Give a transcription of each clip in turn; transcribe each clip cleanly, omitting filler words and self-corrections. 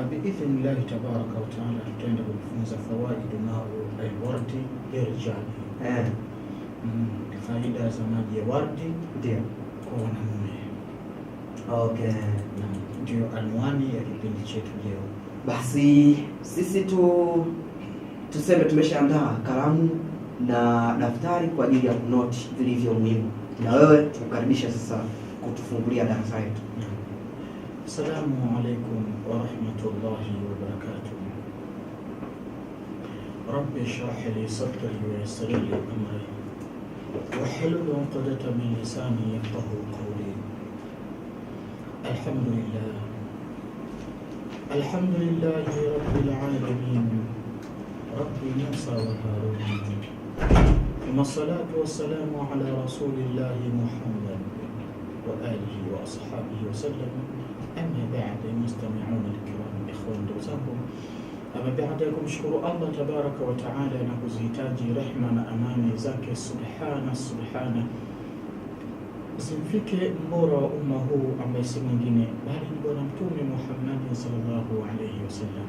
Biidhnillahi tabaraka wa taala tutaenda kujifunza fawaidu ma'u al-wardi lirijali. Faida za maji ya wardi ndio kwa wanamume. Okay. Ndio anwani ya kipindi chetu leo. Basi sisi tuseme tumeshaandaa kalamu na daftari kwa ajili ya kunoti vilivyo muhimu, na wewe tukukaribisha sasa kutufungulia darasa letu. Assalamu alaikum wa rahmatullahi wa barakatuh. Rabbi shrah li sadri wa yassir li amri wahlul 'uqdatan min lisani yafqahu qawli. Alhamdulillahi rabbil alamin. Rabbi Musa wa Harun. Thumma salatu wassalamu ala rasulillahi Muhammad wa alihi wa ashabihi wa sallam. Amma ba'da, mustami'una al-kiram, ikhwan ndugu zangu, ama baada ya kumshukuru Allah tabaraka wa taala na kuzihitaji rehma na amani zake subhana zimfike mbora wa umma huu ambaye si mwingine bali ni Bwana Mtume Muhammad sallallahu alayhi wasallam,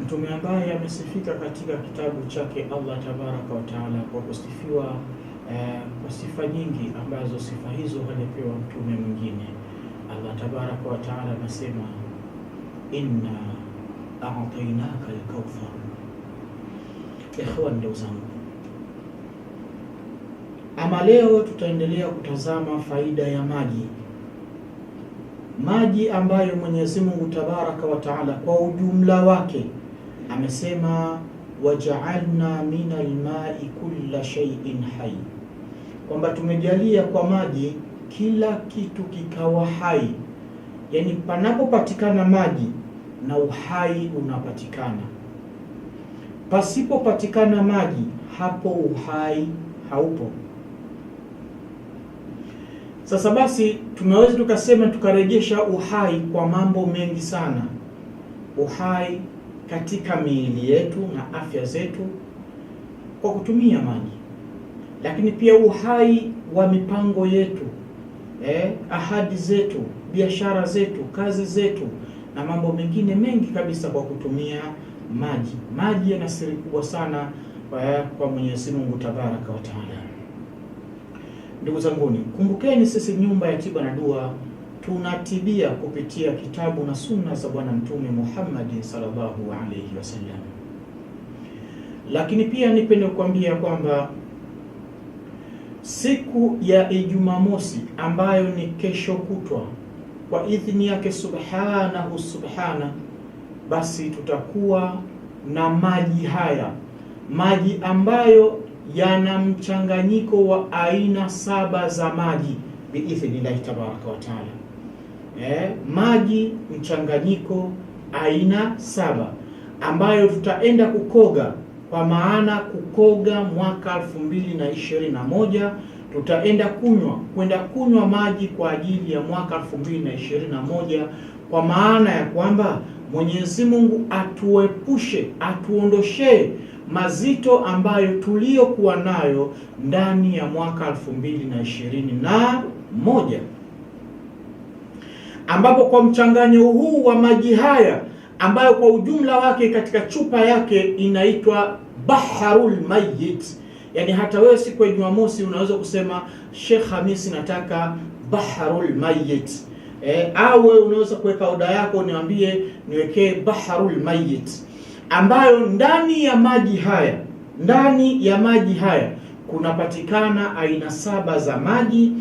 mtume ambaye amesifika katika kitabu chake Allah tabaraka wa taala kwa kusifiwa kwa sifa nyingi ambazo sifa hizo halipewa mtume mwingine. Allah tabaraka wa taala anasema, inna a'tainaka al-kawthar. Ikhwan ndugu zangu, ama leo tutaendelea kutazama faida ya maji ambayo Mwenyezi Mungu tabaraka wa taala kwa ujumla wake amesema, waja'alna minal ma'i kulla shay'in hayy, kwamba tumejalia kwa maji kila kitu kikawa hai. Yani panapopatikana maji na uhai unapatikana, pasipopatikana maji hapo uhai haupo. Sasa basi tunaweza tukasema tukarejesha uhai kwa mambo mengi sana. Uhai katika miili yetu na afya zetu kwa kutumia maji, lakini pia uhai wa mipango yetu, ahadi zetu, biashara zetu, kazi zetu na mambo mengine mengi kabisa kwa kutumia maji. Maji yana siri kubwa sana kwa Mwenyezi Mungu tabaraka wa taala. Ndugu zanguni, kumbukeni sisi nyumba ya tiba na dua tunatibia kupitia kitabu na sunna za Bwana Mtume Muhammad sallallahu alayhi wasallam. Lakini pia nipende kukwambia kwamba siku ya Ijumamosi ambayo ni kesho kutwa, kwa idhini yake subhana, basi tutakuwa na maji haya, maji ambayo yana mchanganyiko wa aina 7 za maji biidhnillahi tabaraka wa taala. Maji mchanganyiko aina 7 ambayo tutaenda kukoga, kwa maana kukoga mwaka 2021 tutaenda kunywa maji kwa ajili ya mwaka 2021, kwa maana ya kwamba Mwenyezi Mungu atuondoshee mazito ambayo tuliyokuwa nayo ndani ya mwaka 2021, ambapo kwa mchanganyo huu wa maji haya ambayo kwa ujumla wake katika chupa yake inaitwa Baharul Mayyit. Yani hata wewe siku ya Jumamosi unaweza kusema Sheikh Hamisi nataka Baharul Mayyit, au wewe unaweza kuweka oda yako niambie niwekee Baharul Mayyit, ambayo ndani ya maji haya kunapatikana aina 7 za maji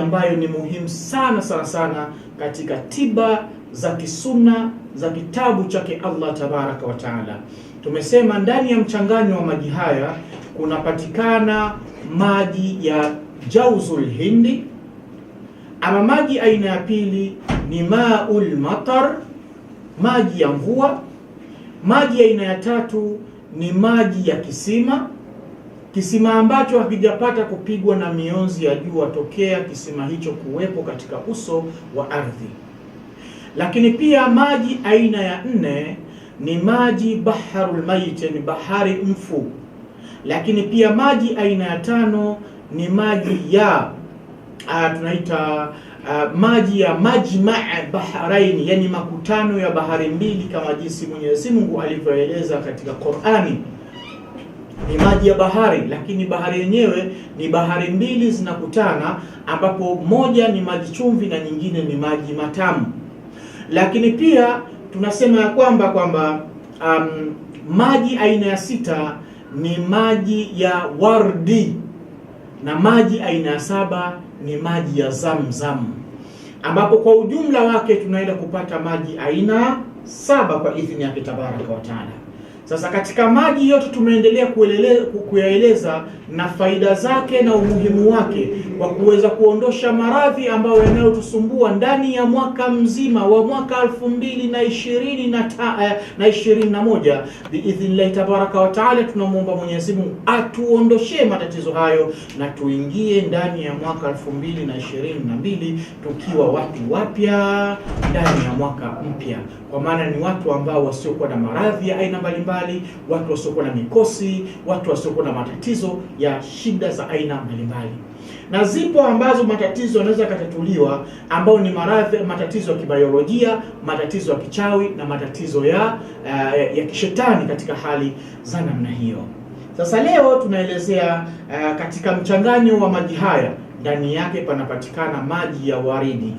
ambayo ni muhimu sana katika tiba za kisunna za kitabu chake Allah tabaraka wa taala. Tumesema ndani ya mchanganyo wa maji haya kunapatikana maji ya Jauzul Hindi, ama maji aina ya pili ni Maul Matar, maji ya mvua. Maji aina ya tatu ni maji ya kisima ambacho hakijapata kupigwa na mionzi ya jua tokea kisima hicho kuwepo katika uso wa ardhi. Lakini pia maji aina ya 4 ni maji Baharul Mayyit, ni bahari mfu. Lakini pia maji aina ya 5 ni maji ya tunaita maji ya majma' bahraini, yani makutano ya bahari mbili, kama jinsi Mwenyezi Mungu alivyoeleza katika Qur'ani. Ni maji ya bahari, lakini bahari yenyewe ni bahari mbili zinakutana, ambapo moja ni maji chumvi na nyingine ni maji matamu. Lakini pia tunasema ya kwamba maji aina ya 6 ni maji ya wardi, na maji aina ya 7 ni maji ya Zamzam, ambapo kwa ujumla wake tunaenda kupata maji aina 7 kwa idhini yake tabaraka wa taala. Sasa katika maji yote tumeendelea kuyaeleza na faida zake na umuhimu wake kwa kuweza kuondosha maradhi ambayo yanayotusumbua ndani ya mwaka mzima wa mwaka 2021 biidhnillah tabaraka wa taala. Tunamuomba Mwenyezi Mungu atuondoshee matatizo hayo na tuingie ndani ya mwaka 2022 tukiwa watu wapya ndani ya mwaka mpya, kwa maana ni watu ambao wasiokuwa na maradhi ya aina mbalimbali, watu wasiokuwa na mikosi, watu wasiokuwa na matatizo ya shida za aina mbalimbali. Na zipo ambazo matatizo yanaweza kutatuliwa, ambao ni matatizo ya kibiolojia, matatizo ya kichawi na matatizo ya kishetani katika hali za namna hiyo. Sasa leo tunaelezea katika mchanganyo wa maji haya, ndani yake panapatikana maji ya waridi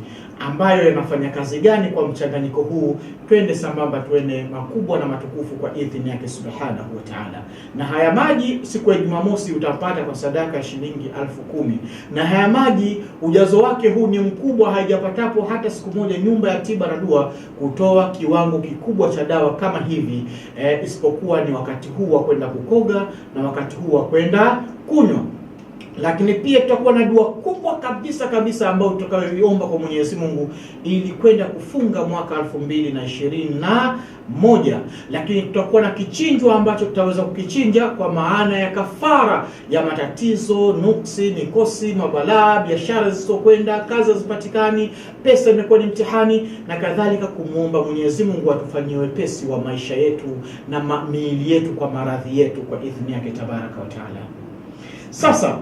ambayo yanafanya kazi gani kwa mchanganyiko huu. Twende sambamba, twende makubwa na matukufu kwa idhini yake subhanahu wa ta'ala. Na haya maji siku ya Jumamosi utapata kwa sadaka ya shilingi 10,000. Na haya maji ujazo wake huu ni mkubwa, haijapatapo hata siku moja nyumba ya tiba na dua kutoa kiwango kikubwa cha dawa kama hivi, isipokuwa ni wakati huu wa kwenda kukoga na wakati huu wa kwenda kunywa. Lakini pia tutakuwa na dua kubwa kabisa ambayo tutakayoiomba kwa Mwenyezi Mungu ili kwenda kufunga mwaka 2021. Lakini tutakuwa na kichinjwa ambacho tutaweza kukichinja kwa maana ya kafara ya matatizo, nuksi, mikosi, mabalaa, biashara zisizokwenda, kazi hazipatikani, pesa imekuwa ni mtihani na kadhalika, kumuomba Mwenyezi Mungu atufanyie wepesi wa maisha yetu na miili yetu kwa maradhi yetu kwa idhini yake tabaraka wa taala. Sasa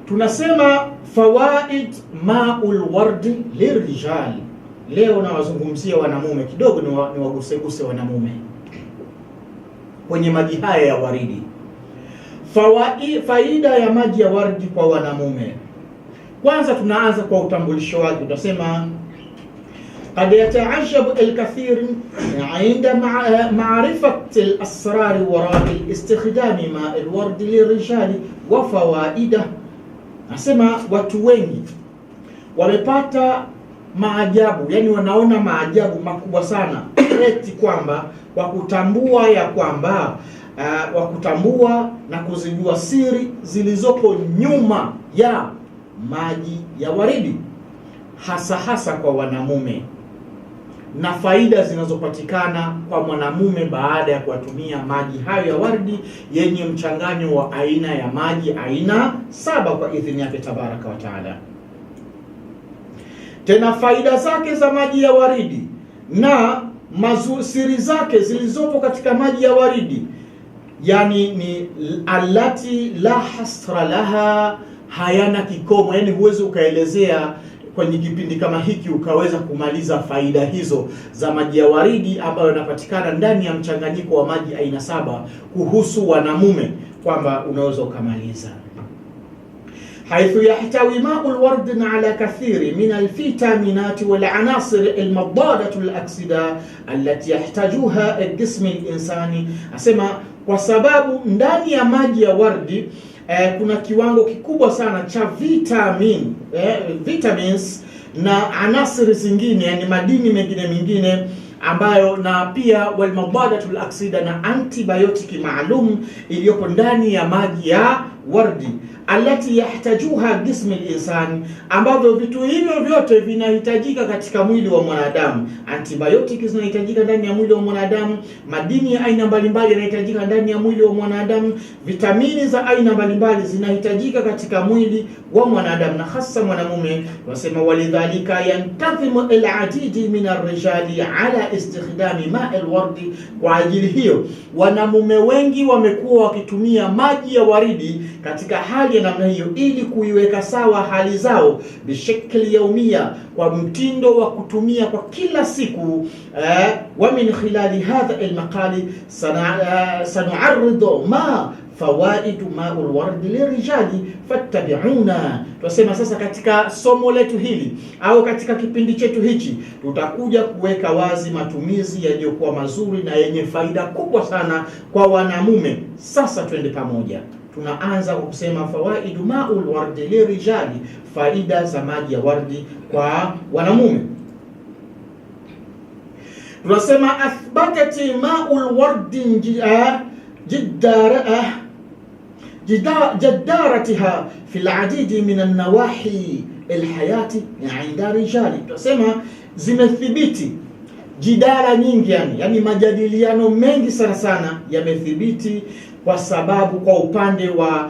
tunasema fawaid ma'ul wardi lirijal. Leo nawazungumzia wanamume kidogo, ni waguseguse wanamume kwenye maji haya ya waridi. Faida ya maji ya waridi kwa wanamume. Kwanza tunaanza kwa utambulisho wake. Tutasema qad yata'ajjab al-kathir 'inda ma'rifat al-asrar wara' al-istikhdam ma' al-ward lirijal wa fawaidah. Nasema watu wengi wamepata maajabu, yani wanaona maajabu makubwa sana eti kwamba kwa kutambua ya kwamba wa kutambua na kuzijua siri zilizoko nyuma ya maji ya waridi, hasa kwa wanamume, na faida zinazopatikana kwa mwanamume baada ya kutumia maji hayo ya waridi yenye mchanganyo wa aina ya maji aina 7 kwa idhini yake tabaraka wa taala. Tena faida zake za maji ya waridi na siri zake zilizopo katika maji ya waridi, yani ni allati la hasra laha, hayana kikomo, yani huwezi ukaelezea kwenye kipindi kama hiki ukaweza kumaliza faida hizo za maji ya waridi ambayo yanapatikana ndani ya mchanganyiko wa maji aina 7 kuhusu wanamume, kwamba unaweza ukamaliza. Haithu yahtawi ma'ul ward ala kathiri min alvitaminati wal anasir almadadatu alaksida allati yahtajuha aljism alinsani. Asema kwa sababu ndani ya maji ya waridi kuna kiwango kikubwa sana cha vitamins na anasiri zingine, yani madini mengine ambayo, na pia wal mabadatul aksida, na antibiotiki maalum iliyopo ndani ya maji ya waridi, alati yahtajuha jism al-insani, ambavyo vitu hivyo vyote vinahitajika katika mwili wa mwanadamu. Antibiotiki zinahitajika ndani ya mwili wa mwanadamu, madini ya aina mbalimbali yanahitajika ndani ya mwili wa mwanadamu, vitamini za aina mbalimbali zinahitajika katika mwili wa mwanadamu, na hasa mwanamume. Wasema walidhalika yantazimu al-adidi min ar-rijali ala istikhdami ma' al-wardi. Kwa ajili hiyo wanamume wengi wamekuwa wakitumia maji ya waridi katika hali ya namna hiyo, ili kuiweka sawa hali zao bishakli yaumia, kwa mtindo wa kutumia kwa kila siku. Wa min khilali hadha almaqali sanu'arridu ma fawaidu ma'ul wardi lirijali fattabi'una. Tunasema sasa katika somo letu hili au katika kipindi chetu hichi tutakuja kuweka wazi matumizi yaliyokuwa mazuri na yenye faida kubwa sana kwa wanamume. Sasa twende pamoja. Tunaanza kwa kusema fawaidu ma'ul wardi lirijali, faida za maji ya wardi kwa wanamume. Tunasema athbatati ma'ul wardi جدارتها في العديد من النواحي الحياة عند الرجال. Tunasema zimethibiti jidara nyingi, yani majadiliano mengi sana yamethibiti kwa sababu kwa upande wa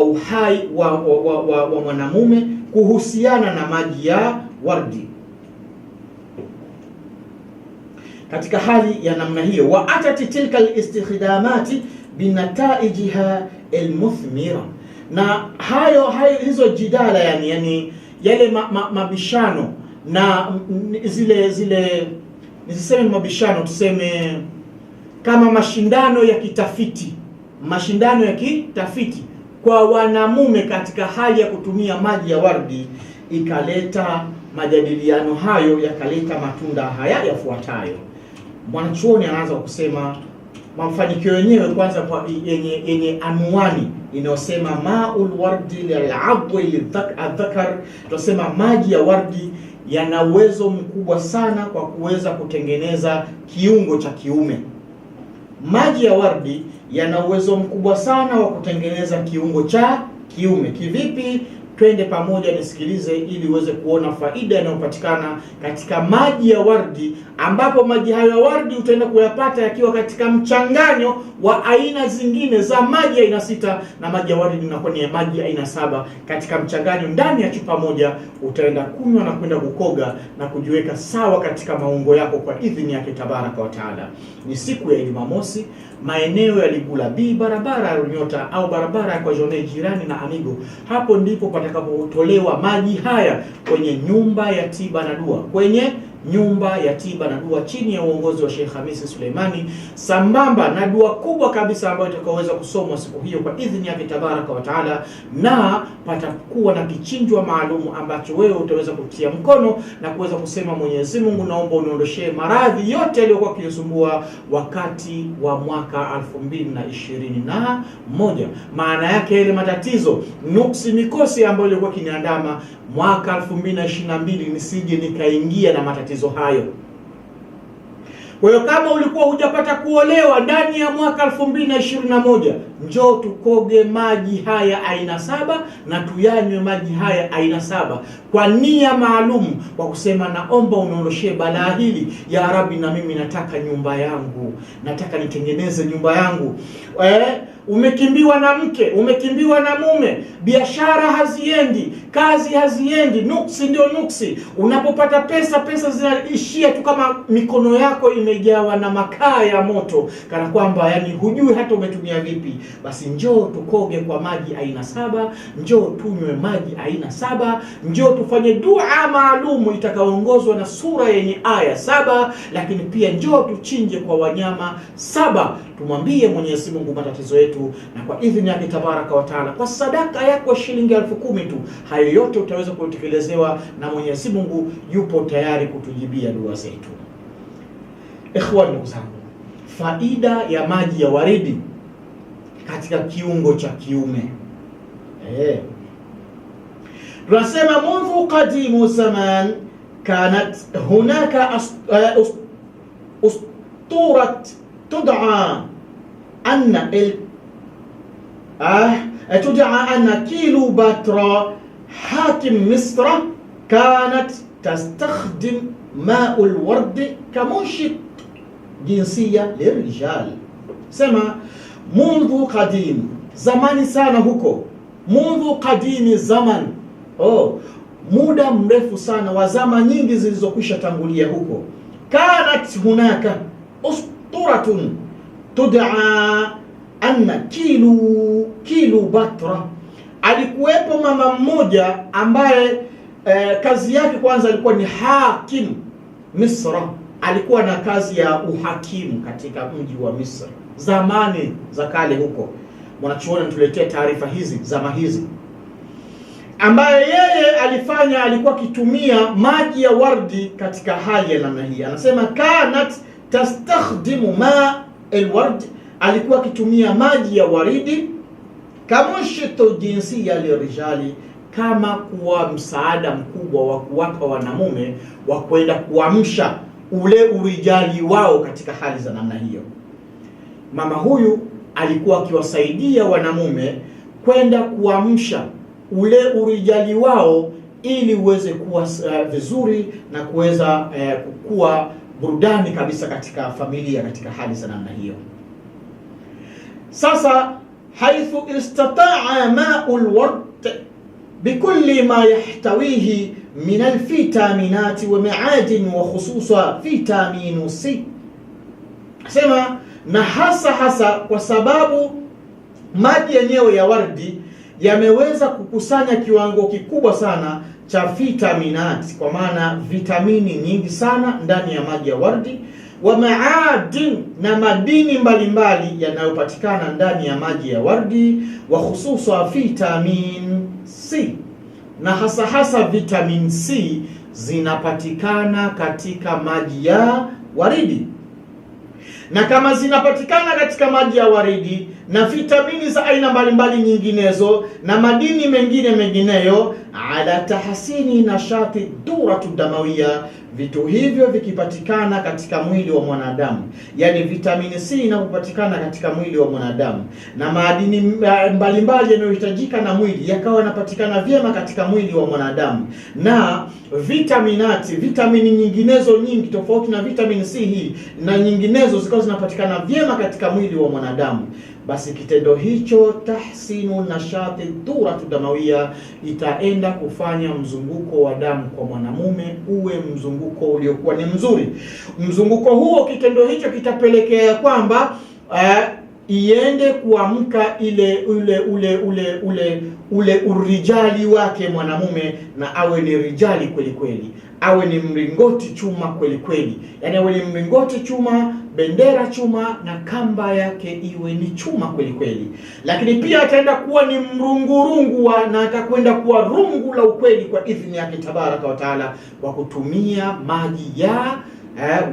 uhai wa mwanamume kuhusiana na maji ya wardi. Katika hali ya namna hiyo, wa atati tilka al-istikhdamati binataijiha almuthmira, na hizo jidala yani yale mabishano na zile nisiseme mabishano, tuseme kama mashindano ya kitafiti kwa wanamume katika hali ya kutumia maji ya wardi, ikaleta majadiliano hayo yakaleta matunda haya yafuatayo. Mwanachuoni anaanza kusema mafanikio yenyewe kwanza yenye anwani inayosema ma'ul wardi lil'adwi lidhakar. Tunasema maji ya wardi yana uwezo mkubwa sana kwa kuweza kutengeneza kiungo cha kiume. Maji ya wardi yana uwezo mkubwa sana wa kutengeneza kiungo cha kiume. Kivipi? Twende pamoja nisikilize ili uweze kuona faida inayopatikana katika maji ya wardi, ambapo maji hayo ya wardi utaenda kuyapata yakiwa katika mchanganyo wa aina zingine za maji aina 6, na maji ya wardi inakuwa ni maji aina 7 katika mchanganyo ndani ya chupa moja. Utaenda kunywa na kwenda kukoga na kujiweka sawa katika maungo yako kwa idhini yake tabaraka wa taala. Ni siku ya Jumamosi, maeneo ya Ligula B, barabara ya Runyota au barabara ya kwa Jone jirani na Amigo. Hapo ndipo patakapotolewa maji haya kwenye nyumba ya tiba na dua, chini ya uongozi wa Sheikh Hamisi Suleimani, sambamba na dua kubwa kabisa ambayo itakaweza kusomwa siku hiyo kwa idhini yake tabaraka wa taala, na patakuwa na kichinjwa maalumu ambacho wewe utaweza kutia mkono na kuweza kusema, Mwenyezi Mungu, naomba uniondoshee maradhi yote yaliyokuwa kinisumbua wakati wa mwaka 2021. Maana yake ile matatizo, nuksi, mikosi ambayo ilikuwa kiniandama mwaka 2022 nisije nikaingia na matatizo hayo. Kwa hiyo kama ulikuwa hujapata kuolewa ndani ya mwaka 2021, njoo tukoge maji haya aina 7 na tuyanywe maji haya aina 7 kwa nia maalum, kwa kusema naomba unaondoshee balaa hili ya Rabbi, na mimi nataka nyumba yangu, nataka nitengeneze nyumba yangu. Umekimbiwa na mke, umekimbiwa na mume, biashara haziendi, kazi haziendi, nuksi ndio nuksi. Unapopata pesa zinaishia tu kama mikono yako imejawa na makaa ya moto, kana kwamba yani hujui hata umetumia vipi. Basi njoo tukoge kwa maji aina 7, njoo tunywe maji aina 7, njoo tufanye dua maalumu itakayoongozwa na sura yenye aya 7, lakini pia njoo tuchinje kwa wanyama 7, tumwambie Mwenyezi Mungu matatizo yetu, na kwa idhini yake tabaraka wa taala, kwa sadaka yako shilingi 10,000 tu, hayo yote utaweza kutekelezewa na Mwenyezi Mungu yupo tayari kutujibia dua zetu. Ikhwan, ndugu zangu, faida ya maji ya waridi katika kiungo cha kiume. Tunasema mundu qadimu zaman kanat hunaka usturat tud'a أن كيلوباترا حاكم مصر كانت تستخدم ماء الورد كمنشط جنسية للرجال. سما منذ قديم زمان sana huko, منذ قديم zaman, muda mrefu sana wa zama nyingi zilizokwisha tangulia huko. Kanat hunaka usturatun tud'a anna kilu batra, alikuwepo mama mmoja ambaye kazi yake kwanza alikuwa ni hakim Misra, alikuwa na kazi ya uhakimu katika mji wa Misri zamani za kale huko. Mwanachuoni tuletea taarifa hizi zama hizi, ambaye yeye alikuwa akitumia maji ya wardi katika hali ya namna hii. Anasema kanat tastakhdimu ma alward, alikuwa akitumia maji ya waridi kama shito jinsia lirijali, kama kuwa msaada mkubwa wa kuwapa wanamume wa kwenda kuamsha ule urijali wao katika hali za namna hiyo. Mama huyu alikuwa akiwasaidia wanamume kwenda kuamsha ule urijali wao ili uweze kuwa vizuri na kuweza kukua burudani kabisa katika familia katika hali za namna hiyo. Sasa haithu istataa ma'ul ward bikulli ma yahtawihi min alvitaminati wa ma'adin wa khususa vitaminu C, sema na hasa kwa sababu maji yenyewe ya wardi yameweza kukusanya kiwango kikubwa sana cha vitaminati, kwa maana vitamini nyingi sana ndani ya maji ya wardi, wa maadin, na madini mbalimbali yanayopatikana ndani ya maji ya wardi, wa khususa vitamin C, na hasa vitamin C zinapatikana katika maji ya waridi. Na kama zinapatikana katika maji ya waridi na vitamini za aina mbalimbali nyinginezo na madini mengineyo, ala tahsini nashati duratu damawia, vitu hivyo vikipatikana katika mwili wa mwanadamu, yani vitamini C inapopatikana katika mwili wa mwanadamu na madini mbalimbali yanayohitajika na mwili yakawa yanapatikana vyema katika mwili wa mwanadamu, na vitamini nyinginezo nyingi tofauti na vitamini C hii na nyinginezo zikawa zinapatikana vyema katika mwili wa mwanadamu, basi kitendo hicho tahsinu nashati duratu damawia itaenda kufanya mzunguko wa damu kwa mwanamume uwe mzunguko uliokuwa ni mzuri. Mzunguko huo, kitendo hicho kitapelekea kwamba iende kuamka ule urijali wake mwanamume, na awe ni rijali kweli kweli, awe ni mringoti chuma kweli kweli, yani awe ni mringoti chuma, bendera chuma, na kamba yake iwe ni chuma kweli kweli. Lakini pia ataenda kuwa ni mrungurungu na atakwenda kuwa rungu la ukweli kwa idhini yake tabaraka wa taala, kwa kutumia maji ya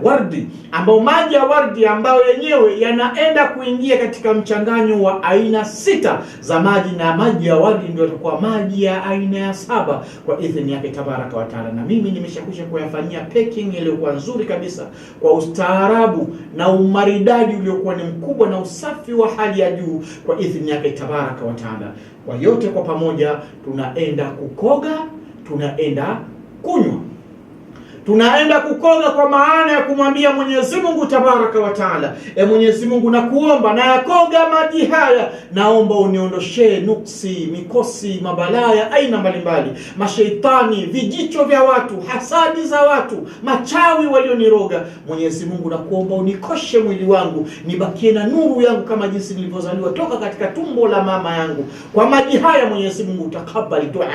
wardi, ambao maji ya wardi ambayo yenyewe yanaenda kuingia katika mchanganyo wa aina 6 za maji, na maji ya wardi ndio yatakuwa maji ya aina ya 7 kwa idhini yake tabaraka wa taala. Na mimi nimeshakwisha kuyafanyia packing iliyokuwa nzuri kabisa kwa ustaarabu na umaridadi uliokuwa ni mkubwa na usafi wa hali ya juu kwa idhini yake tabaraka wa taala. Kwa yote kwa pamoja tunaenda kukoga, tunaenda kunywa. Tunaenda kukoga kwa maana ya kumwambia Mwenyezi Mungu tabaraka wa taala, Mwenyezi Mungu nakuomba na yakoga maji haya, naomba uniondoshe nuksi, mikosi, mabalaya aina mbalimbali, mashaitani, vijicho vya watu, hasadi za watu, machawi walioniroga. Mwenyezi Mungu nakuomba unikoshe mwili wangu, nibakie na nuru yangu kama jinsi nilivyozaliwa toka katika tumbo la mama yangu. Kwa maji haya Mwenyezi Mungu utakabali dua,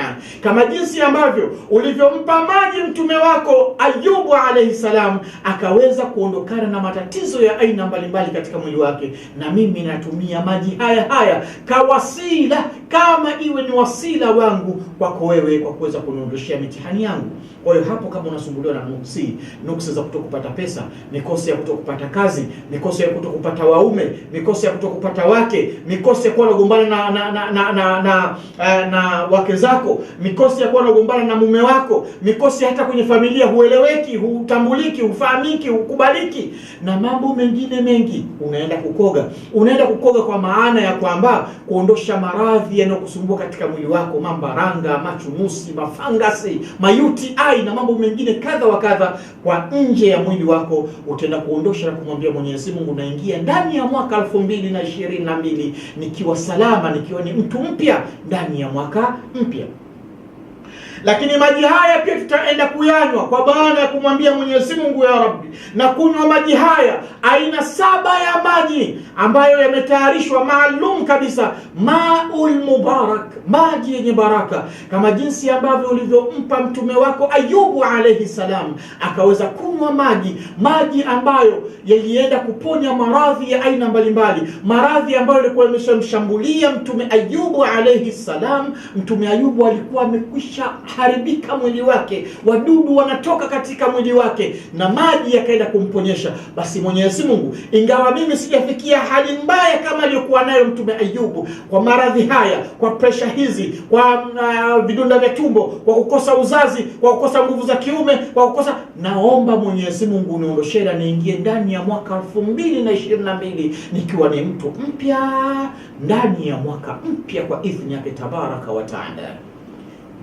kama jinsi ambavyo ulivyompa maji mtume wako Ayubu alayhi salam akaweza kuondokana na matatizo ya aina mbalimbali katika mwili wake, na mimi natumia maji haya kawasila, kama iwe ni wasila wangu kwako wewe, kwa kuweza kuniondoshia mitihani yangu. Kwa hiyo hapo, kama unasumbuliwa na nuksi za kutokupata pesa, mikosi ya kutokupata kazi, mikosi ya kutokupata waume, mikosi ya kutokupata wake, mikosi ya kuwa unagombana na wake zako, mikosi ya kuwa unagombana na mume wako, mikosi hata kwenye familia, hueleweki, hutambuliki, hufahamiki, hukubaliki na mambo mengine mengi, unaenda kukoga kwa maana ya kwamba kuondosha maradhi yanayokusumbua katika mwili wako, mambaranga, machumusi, mafangasi, mayuti na mambo mengine kadha wa kadha kwa nje ya mwili wako. Utaenda kuondosha na kumwambia Mwenyezi Mungu, naingia ndani ya mwaka 2022 nikiwa salama, nikiwa ni mtu mpya ndani ya mwaka mpya. Lakini maji haya pia tutaenda kuyanywa kwa maana ya kumwambia Mwenyezi Mungu, ya Rabbi, na kunywa maji haya aina 7 ya maji ambayo yametayarishwa maalum kabisa, maul mubarak, maji yenye baraka, kama jinsi ambavyo ulivyompa mtume wako Ayubu alayhi salam akaweza kunywa maji ambayo yalienda kuponya maradhi ya aina mbalimbali, maradhi ambayo yalikuwa yameshamshambulia mtume Ayubu alayhi salam. Mtume Ayubu alikuwa amekwisha haribika mwili wake, wadudu wanatoka katika mwili wake, na maji yakaenda kumponyesha. Basi Mwenyezi Mungu, ingawa mimi sijafikia hali mbaya kama aliyokuwa nayo mtume Ayubu, kwa maradhi haya, kwa presha hizi, kwa vidonda vya tumbo, kwa kukosa uzazi, kwa kukosa nguvu za kiume, kwa kukosa, naomba Mwenyezi Mungu uniondoshee na niingie ndani ya mwaka 2022 nikiwa ni mtu mpya, ndani ya mwaka mpya kwa idhini yake tabaraka wa taala.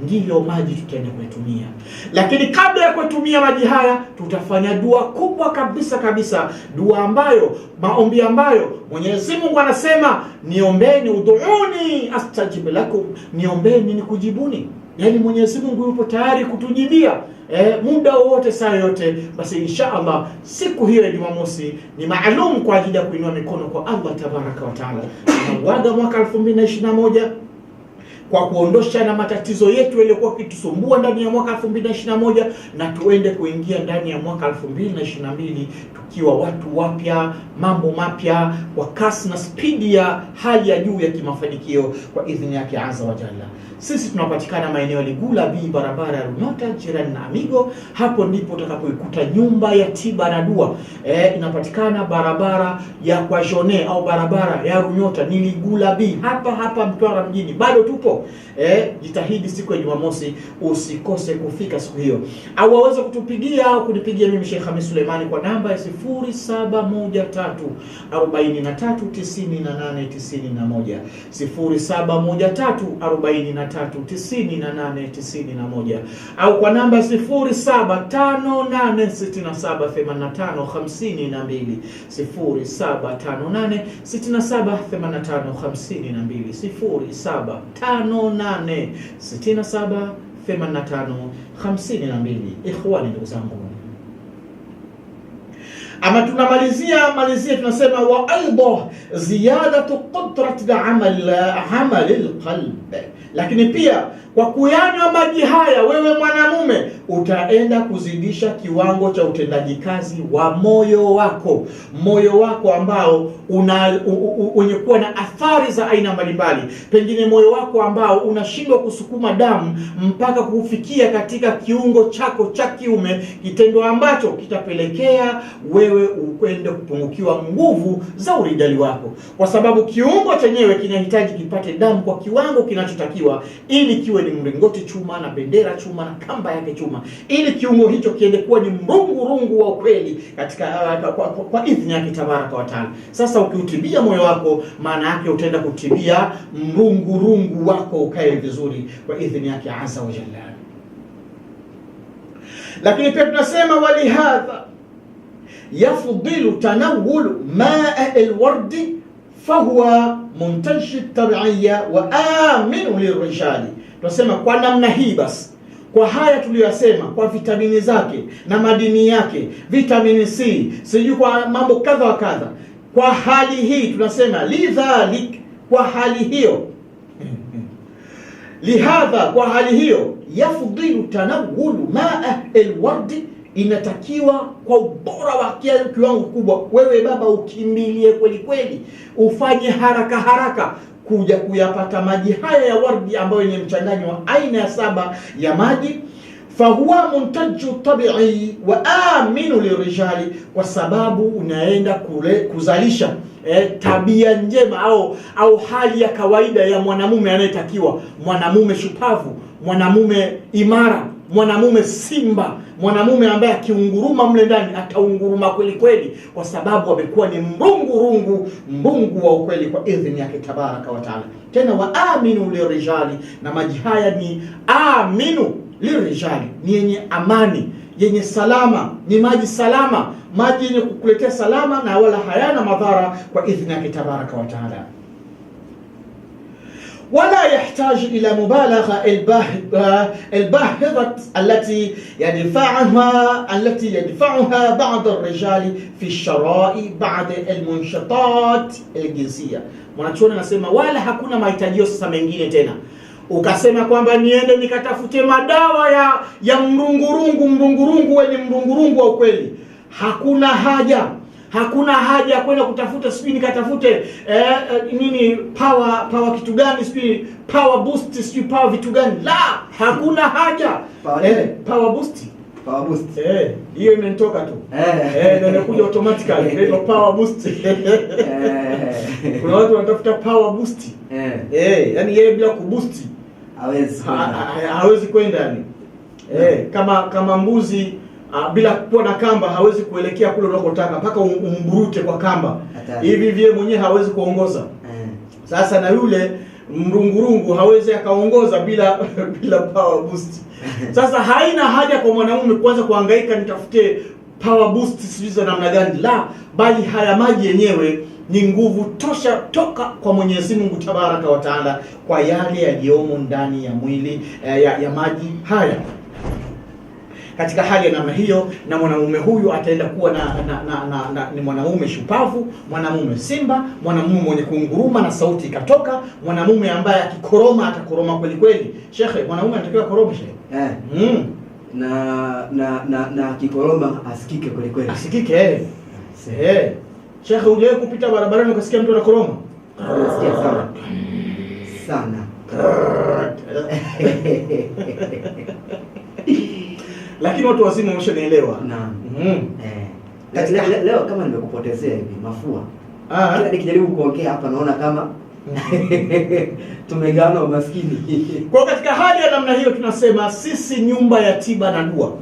Ndiyo maji tutaenda kuyatumia, lakini kabla ya kutumia maji haya tutafanya dua kubwa kabisa, dua ambayo, maombi ambayo Mwenyezi Mungu anasema niombeni, ud'uni astajib lakum, niombeni nikujibuni. Yani Mwenyezi Mungu yupo tayari kutujibia muda wote, saa yote. Basi insha Allah siku hiyo ya Jumamosi ni maalum kwa ajili ya kuinua mikono kwa Allah tabaraka wa taala. Tunauaga mwaka 2021 kwa kuondosha na matatizo yetu yaliyokuwa kitusumbua ndani ya mwaka 2021, na tuende kuingia ndani ya mwaka 2022 tukiwa watu wapya, mambo mapya, kwa kasi na spidi ya hali ya juu ya kimafanikio kwa idhini yake azza wa jalla. Sisi tunapatikana maeneo ya Ligula B, barabara ya Runyota, jirani na Amigo. Hapo ndipo utakapoikuta nyumba ya tiba na dua. Inapatikana barabara ya kwa Jone au barabara ya Runyota, ni Ligula B, hapa Mtwara mjini. Bado tupo. Jitahidi siku ya Jumamosi usikose kufika siku hiyo, au waweze kutupigia au kunipigia mimi Sheikh Hamis Suleimani kwa namba ya 0713 43 98 91, 0713 43 98 91, au kwa namba 0758678552, 0758678552, 0758678552. Ikhwani, ndugu zangu, ama tunamalizia tunasema wa aidha ziyadatu qudrati amal alqalb. Lakini pia kwa kuyanywa maji haya, wewe mwanamume utaenda kuzidisha kiwango cha utendaji kazi wa moyo wako ambao wenye kuwa na athari za aina mbalimbali. Pengine moyo wako ambao unashindwa kusukuma damu mpaka kufikia katika kiungo chako cha kiume, kitendo ambacho kitapelekea wewe ukwende kupungukiwa nguvu za urijali wako, kwa sababu kiungo chenyewe kinahitaji kipate damu kwa kiwango kinachotakiwa, ili kiwe ni mlingoti chuma na bendera chuma na kamba yake chuma, ili kiungo hicho kiende kuwa ni mrungu wa ukweli katika kwa idhini yake tabaraka wa taala. Sasa ukiutibia moyo wako, maana yake utaenda kutibia mrungu wako ukae vizuri kwa idhini yake azza wa jalla. Lakini pia tunasema walihadha yafdilu tanawulu maa alwardi fahuwa muntaji tabiiya wa aminu lirijali. Tunasema kwa namna hii basi, kwa haya tuliyosema, kwa vitamini zake na madini yake, vitamini C, sijui kwa mambo kadha wa kadha, kwa hali hii tunasema lidhalik, kwa hali hiyo lihadha, kwa hali hiyo yafdilu tanawulu maa alwardi, inatakiwa kwa ubora wa kiwango kubwa wewe baba ukimbilie kweli, ufanye haraka kuja kuyapata maji haya ya wardi ambayo ni mchanganyo wa aina ya 7 ya maji. Fahuwa muntaju tabi'i wa aminu lirijali, kwa sababu unaenda kuzalisha tabia njema au hali ya kawaida ya mwanamume anayetakiwa, mwanamume shupavu, mwanamume imara, mwanamume simba, mwanamume ambaye akiunguruma mle ndani ataunguruma kweli, kwa sababu amekuwa ni mbungu wa ukweli kwa idhini yake tabaraka wa taala. Tena wa aminu lirijali, na maji haya ni aminu lirijali, ni yenye amani, yenye salama, ni maji salama, maji yenye kukuletea salama na wala hayana madhara kwa idhini yake tabaraka wa taala. ولا يحتاج إلى مبالغة الباهظة التي يدفعها بعض الرجال في الشراء بعد المنشطات الجنسية. Mwanachuoni anasema wala hakuna mahitajio sasa mengine tena ukasema kwamba niende nikatafute madawa ya mrungurungu wenye mrungurungu wa ukweli. Hakuna haja ya kwenda kutafuta sijui nikatafute nini power kitu gani sijui power boost sijui power vitu gani. La, hakuna haja. Power boost hiyo imetoka tu ndio inakuja automatically ndio power boost. Kuna watu wanatafuta power boost yani yeye bila kuboost hawezi kwenda yani kama mbuzi bila kuwa na kamba hawezi kuelekea kule unakotaka mpaka umburute kwa kamba hivi vile mwenyewe hawezi kuongoza. Sasa na yule mrungurungu hawezi akaongoza bila power boost. Sasa haina haja kwa mwanamume kuanza kuhangaika nitafute power boost sijui za namna gani. La, bali haya maji yenyewe ni nguvu tosha toka kwa Mwenyezi Mungu Tabaraka wa Taala kwa yale yaliyomo ndani ya mwili ya maji haya. Katika hali ya namna hiyo, na mwanamume huyu ataenda kuwa ni mwanamume shupavu, mwanamume simba, mwanamume mwenye kunguruma na sauti ikatoka, mwanamume ambaye akikoroma atakoroma kweli kweli. Shekhe, mwanamume anatakiwa koroma shekhe. Na akikoroma asikike kweli kweli. Asikike Shekhe, uje kupita barabarani ukasikia mtu anakoroma? Unasikia sana. Lakini watu wazima wameshanielewa. Naam. Leo kama nimekupotezea hivi mafua. Kila nikijaribu kuongea hapa naona kama tumegawana umaskini. Kwa katika hali ya namna hiyo tunasema sisi nyumba ya tiba na dua.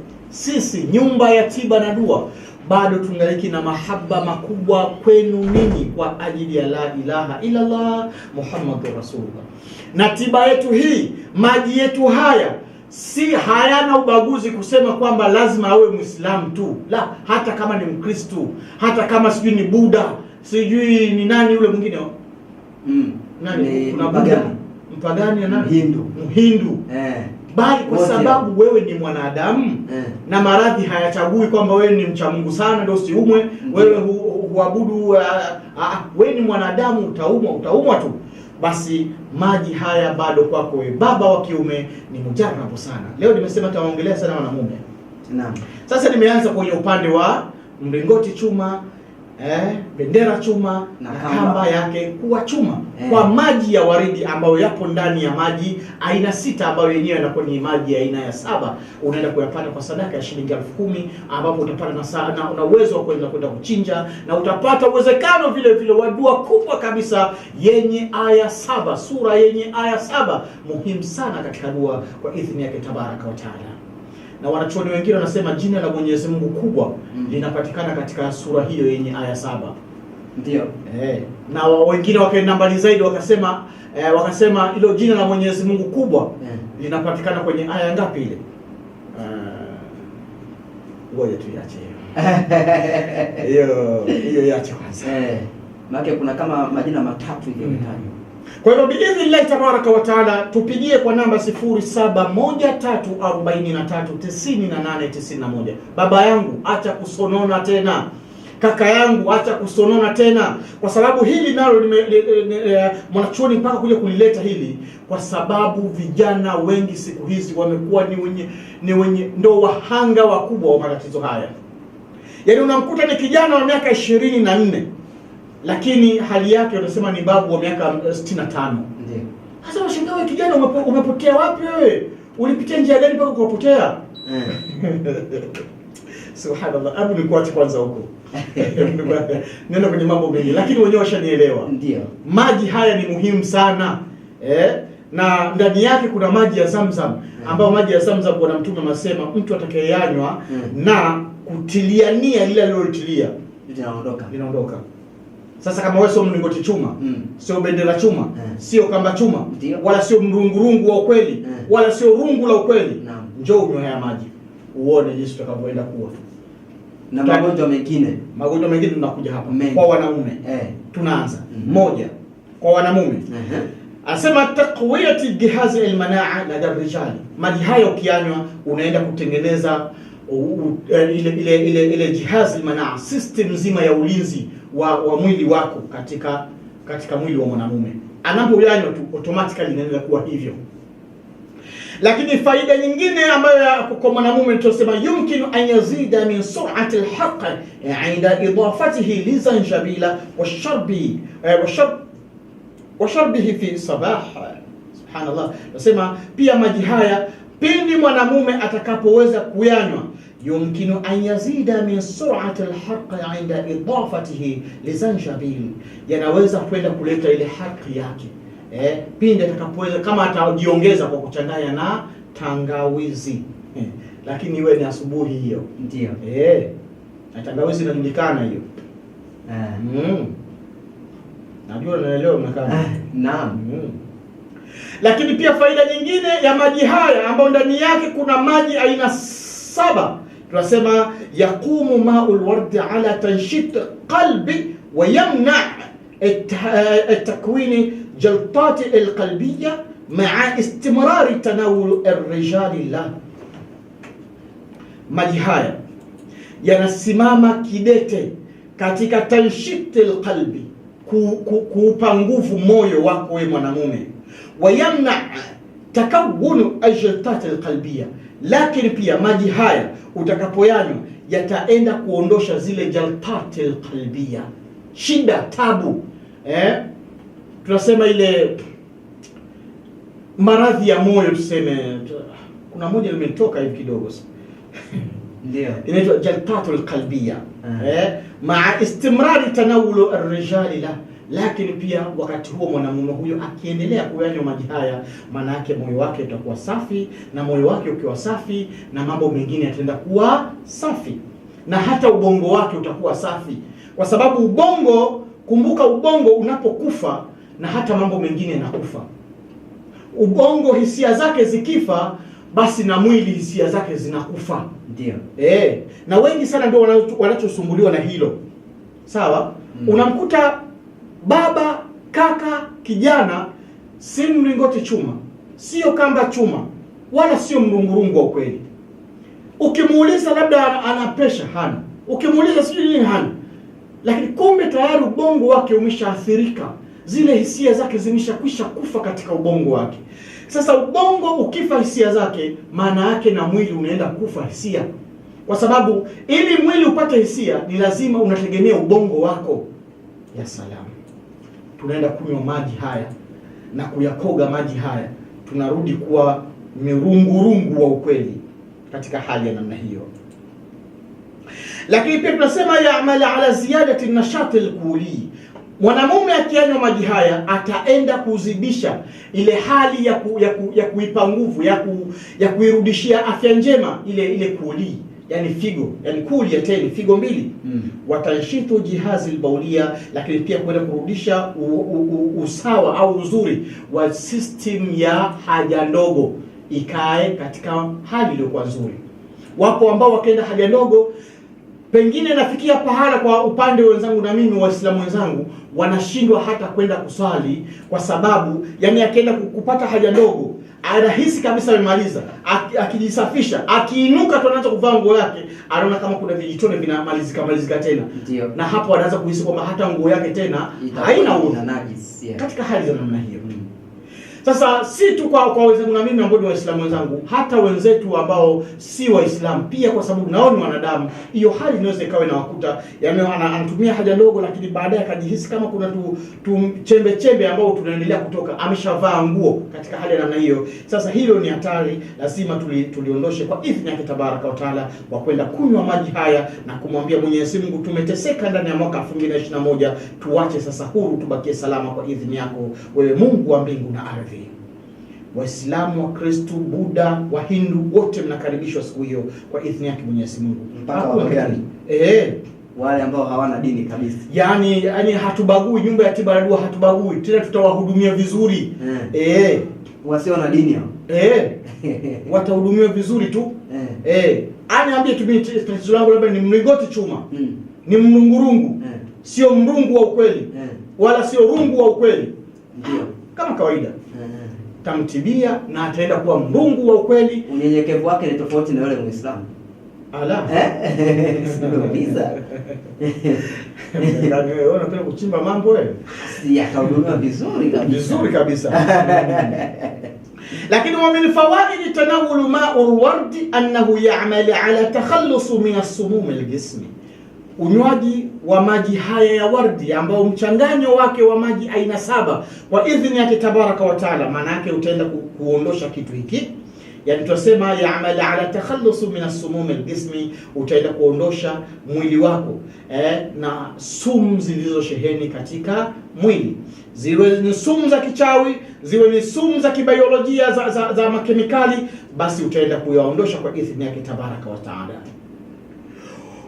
Nyumba ya tiba na dua bado tungaliki na mahaba makubwa kwenu ninyi kwa ajili ya la ilaha illa Allah Muhammadur Rasulullah. Na tiba yetu hii, maji yetu haya si hayana ubaguzi kusema kwamba lazima awe Muislamu tu. La, hata kama ni Mkristo, hata kama sijui ni Buddha, sijui ni nani yule mwingine. Nani? Kuna Buddha, mpagani na nani? Mhindu. Bali kwa sababu wewe ni mwanadamu na maradhi hayachagui kwamba wewe ni mcha Mungu sana ndio usiumwe, wewe huabudu wewe ni mwanadamu utaumwa tu. Basi maji haya bado kwako wewe baba wa kiume ni mujarabu sana. Leo nimesema taongelea sana wanamume. Naam. Sasa nimeanza kwenye upande wa mlingoti chuma, bendera chuma na kamba yake kuwa chuma kwa maji ya waridi ambayo yapo ndani ya maji aina 6 ambayo yenyewe yanakuwa ni maji ya aina ya 7. Unaenda kuyapata kwa sadaka ya shilingi 10,000 ambapo utapata na uwezo wa kwenda kuchinja na utapata uwezekano vile wa dua kubwa kabisa yenye aya 7, sura yenye aya 7 muhimu sana katika dua kwa idhini yake Tabaraka wa Taala. Na wanachuoni wengine wanasema jina la Mwenyezi Mungu kubwa linapatikana katika sura hiyo yenye aya 7. Ndio. Na wengine wakaenda mbali zaidi wakasema hilo jina la Mwenyezi Mungu kubwa linapatikana kwenye aya ngapi ile? Ngoja tuiache hiyo. Hiyo iache kwanza. Maana kuna kama majina matatu hivi yametajwa. Kwa hivyo biidhnillah Tabaraka wa Taala tupigie kwa namba 0713439891. Baba yangu acha kusonona tena, kaka yangu acha kusonona tena, kwa sababu hili nalo mwanachuoni mpaka kuja kulileta hili kwa sababu vijana wengi siku hizi wamekuwa ni wenye ndo wahanga wakubwa wa matatizo haya. Yaani unamkuta ni kijana wa miaka 24 lakini hali yake unasema ni babu wa miaka 65. Ndio. Sasa washangaa wewe kijana umepotea wapi wewe? Ulipitia njia gani mpaka ukapotea? Subhanallah. Hebu nikuache kwanza huko. Nenda kwenye mambo mengi lakini wenyewe washanielewa. Ndio. Maji haya ni muhimu sana. Na ndani yake kuna maji ya Zamzam ambayo maji ya Zamzam Bwana Mtume anasema mtu atakayeyanywa na kutilia nia ile aliyotilia linaondoka. Sasa kama wewe sio mlingoti chuma, sio bendera chuma, sio kamba chuma, wala sio mrungurungu wa ukweli, wala sio rungu la ukweli, njoo unywe haya maji. Uone jinsi utakavyoenda kuwa. Na magonjwa mengine tunakuja hapa. Kwa wanaume. Tunaanza. Moja, kwa wanamume. Anasema taqwiyati jihazi almanaa la rijali, maji haya ukiyanywa unaenda kutengeneza ile jihazi almanaa, system nzima ya ulinzi wa mwili wako katika mwili wa mwanamume. Anapoyanywa tu automatically inaenda kuwa hivyo. Lakini faida nyingine ambayo kwa mwanamume tunasema yumkinu an yazida min sur'ati alhaq 'inda idafatihi li zanjabila wa sharbihi fi sabah. Subhanallah. Tunasema pia maji haya pindi mwanamume atakapoweza kuyanywa, yumkinu an yazida min sur'ati alhaq 'inda idafatihi li zanjabil, yanaweza kwenda kuleta ile haki yake pindi atakapoweza, kama atajiongeza kwa kuchanganya na tangawizi. Lakini iwe ni asubuhi hiyo. Ndio. Na tangawizi inajulikana hiyo. Najua unaelewa mnakaa. Naam. Lakini pia faida nyingine ya maji haya ambayo ndani yake kuna maji aina 7, tunasema yaqumu ma'ul ward ala tanshit qalbi wa yamna at-takwini جلطات القلبية مع استمرار تناول الرجال له. Maji haya yanasimama kidete katika tanshit alqalbi, kuupa nguvu moyo wako wewe mwanamume, wayamna takawun aljaltat alqalbiyya. Lakini pia maji haya utakapoyanywa yataenda kuondosha zile jaltat alqalbiyya, shida, tabu, tunasema ile maradhi ya moyo, tuseme kuna moja limetoka hivi kidogo ndio inaitwa jaltatul qalbiyya maa istimrari tanawulu ar-rijali la. Lakini pia wakati huo mwanamume huyo akiendelea kuyanywa maji haya, maana yake moyo wake utakuwa safi, na moyo wake ukiwa safi na mambo mengine yataenda kuwa safi, na hata ubongo wake utakuwa safi, kwa sababu ubongo, kumbuka, ubongo unapokufa na hata mambo mengine yanakufa. Ubongo hisia zake zikifa, basi na mwili hisia zake zinakufa. Ndio. Na wengi sana ndio wanachosumbuliwa na hilo. Sawa? Unamkuta baba, kaka, kijana, si mlingoti chuma, sio kamba chuma, wala sio mrungurungu wa ukweli. Ukimuuliza labda ana pesha, hana. Ukimuuliza sijui nini, hana. Lakini kumbe tayari ubongo wake umeshaathirika. Zile hisia zake zimeshakwisha kufa katika ubongo wake. Sasa ubongo ukifa hisia zake, maana yake na mwili unaenda kufa hisia. Kwa sababu ili mwili upate hisia ni lazima unategemea ubongo wako. Ya salamu. Tunaenda kunywa maji haya na kuyakoga maji haya, tunarudi kuwa mirungurungu wa ukweli katika hali ya namna hiyo. Lakini pia tunasema ya'mal ala ziyadati nashati alquli. Mwanamume akiyanywa maji haya ataenda kuzidisha ile hali ya kuipa nguvu, ya kuirudishia afya njema ile kuli, yani figo, yani kuli ya teni, figo mbili. Watanshitu jihazi albaulia, lakini pia kwenda kurudisha usawa au uzuri wa system ya haja ndogo ikae katika hali iliyokuwa nzuri. Wapo ambao wakaenda haja ndogo, pengine nafikia pahala kwa upande wenzangu na mimi Waislamu wenzangu wanashindwa hata kwenda kuswali, kwa sababu yani akienda kupata haja ndogo anahisi kabisa amemaliza, akijisafisha, akiinuka tu anaanza kuvaa nguo yake, anaona kama kuna vijitone vinamalizika tena. Ndio. Na hapo anaanza kuhisi kwamba hata nguo yake tena haina najisi. Katika hali za namna hiyo. Sasa si tu kwa wenzangu na mimi ambao ni Waislamu wenzangu, hata wenzetu ambao si Waislamu pia, kwa sababu nao ni wanadamu, hiyo hali inaweza ikawa inawakuta. Yaani anatumia haja ndogo, lakini baadaye akajihisi kama kuna tu chembe ambao tunaendelea kutoka, ameshavaa nguo katika hali ya namna hiyo. Sasa hilo ni hatari, lazima tuliondoshe kwa idhini yake Tabaraka wa Taala, kwa kwenda kunywa maji haya na kumwambia Mwenyezi Mungu, tumeteseka ndani ya mwaka 2021, tuache sasa huru, tubakie salama kwa idhini yako wewe Mungu wa mbingu na ardhi. Waislamu, wa Kristo, Buddha, wa Hindu, wote mnakaribishwa siku hiyo kwa idhini yake Mwenyezi Mungu. Mpaka wagani? Wale ambao hawana dini kabisa. Yaani hatubagui, nyumba ya tiba na dua hatubagui. Tena tutawahudumia vizuri. Wasio na dini hao. Watahudumiwa vizuri tu. Aniambie tu mimi tatizo langu labda ni mlingoti chuma. Ni mrungurungu. Sio mrungu wa ukweli. Wala sio rungu wa ukweli. Ndio. Kama kawaida. tamtibia na ataenda kuwa mbungu wa ukweli. Unyenyekevu wake ni tofauti na yule Muislamu. Ala. Sikiliza. Wewe unapenda kuchimba mambo wewe? Si akahudumiwa vizuri kabisa. Vizuri kabisa. Lakini wa min fawaid tanawul ma'ul wardi annahu ya'mal ala takhallus min as-sumum al-jismi. Unywaji wa maji haya ya wardi ambao mchanganyo wake wa maji aina 7 kwa idhini yake tabaraka wa taala, maana yake utaenda kuondosha kitu hiki. Yani tunasema ya'mal ala takhallus min as-sumum al-jismi, utaenda kuondosha mwili wako na sumu zilizosheheni katika mwili, ziwe ni sumu za kichawi, ziwe ni sumu za kibiolojia za makemikali, basi utaenda kuyaondosha kwa idhini yake tabaraka wa taala.